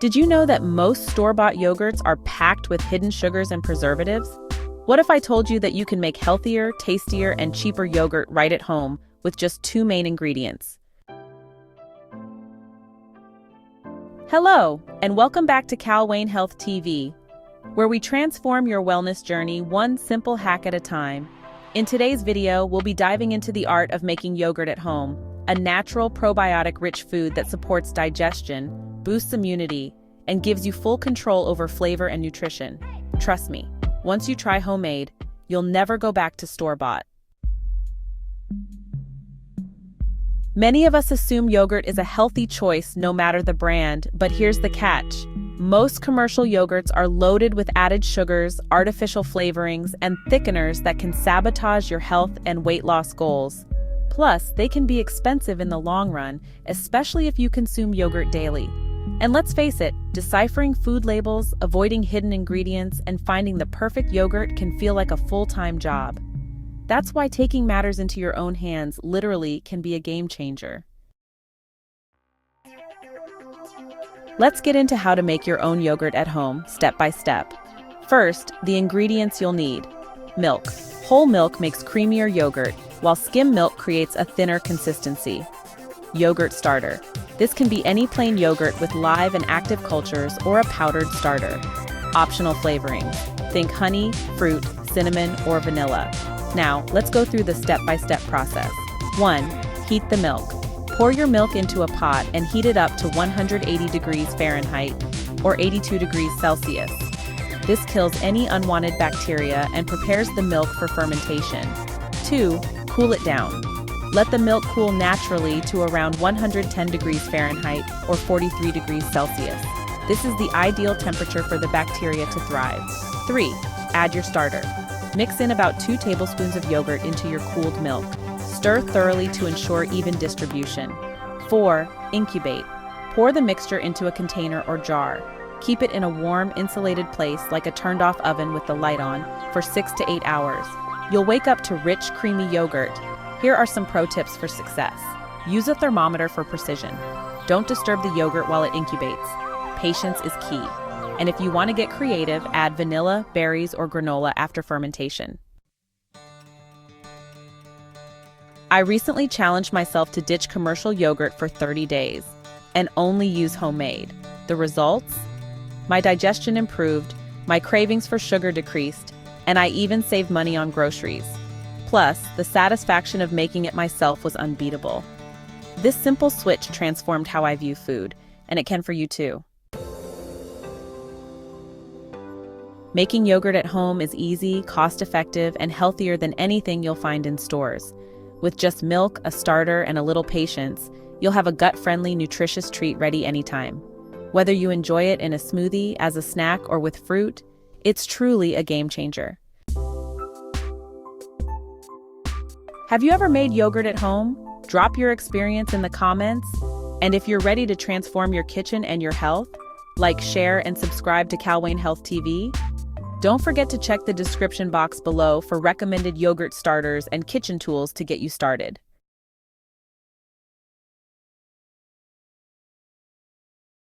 Did you know that most store-bought yogurts are packed with hidden sugars and preservatives? What if I told you that you can make healthier, tastier, and cheaper yogurt right at home with just two main ingredients? Hello, and welcome back to Calwain Health TV, where we transform your wellness journey one simple hack at a time. In today's video, we'll be diving into the art of making yogurt at home, a natural probiotic-rich food that supports digestion, boosts immunity, and gives you full control over flavor and nutrition. Trust me, once you try homemade, you'll never go back to store-bought. Many of us assume yogurt is a healthy choice no matter the brand, but here's the catch. Most commercial yogurts are loaded with added sugars, artificial flavorings, and thickeners that can sabotage your health and weight loss goals. Plus, they can be expensive in the long run, especially if you consume yogurt daily. And let's face it, deciphering food labels, avoiding hidden ingredients, and finding the perfect yogurt can feel like a full-time job. That's why taking matters into your own hands literally can be a game changer. Let's get into how to make your own yogurt at home, step by step. First, the ingredients you'll need. Milk. Whole milk makes creamier yogurt, while skim milk creates a thinner consistency. Yogurt starter. This can be any plain yogurt with live and active cultures or a powdered starter. Optional flavorings. Think honey, fruit, cinnamon, or vanilla. Now, let's go through the step-by-step process. 1. Heat the milk. Pour your milk into a pot and heat it up to 180 degrees Fahrenheit or 82 degrees Celsius. This kills any unwanted bacteria and prepares the milk for fermentation. 2. Cool it down. Let the milk cool naturally to around 110 degrees Fahrenheit or 43 degrees Celsius. This is the ideal temperature for the bacteria to thrive. 3. Add your starter. Mix in about 2 tablespoons of yogurt into your cooled milk. Stir thoroughly to ensure even distribution. 4. Incubate. Pour the mixture into a container or jar. Keep it in a warm, insulated place like a turned-off oven with the light on for 6 to 8 hours. You'll wake up to rich, creamy yogurt. Here are some pro tips for success. Use a thermometer for precision. Don't disturb the yogurt while it incubates. Patience is key. And if you want to get creative, add vanilla, berries, or granola after fermentation. I recently challenged myself to ditch commercial yogurt for 30 days and only use homemade. The results? My digestion improved, my cravings for sugar decreased, and I even saved money on groceries. Plus, the satisfaction of making it myself was unbeatable. This simple switch transformed how I view food, and it can for you too. Making yogurt at home is easy, cost-effective, and healthier than anything you'll find in stores. With just milk, a starter, and a little patience, you'll have a gut-friendly, nutritious treat ready anytime. Whether you enjoy it in a smoothie, as a snack, or with fruit, it's truly a game changer. Have you ever made yogurt at home? Drop your experience in the comments. And if you're ready to transform your kitchen and your health, like, share, and subscribe to Calwain Health TV. Don't forget to check the description box below for recommended yogurt starters and kitchen tools to get you started.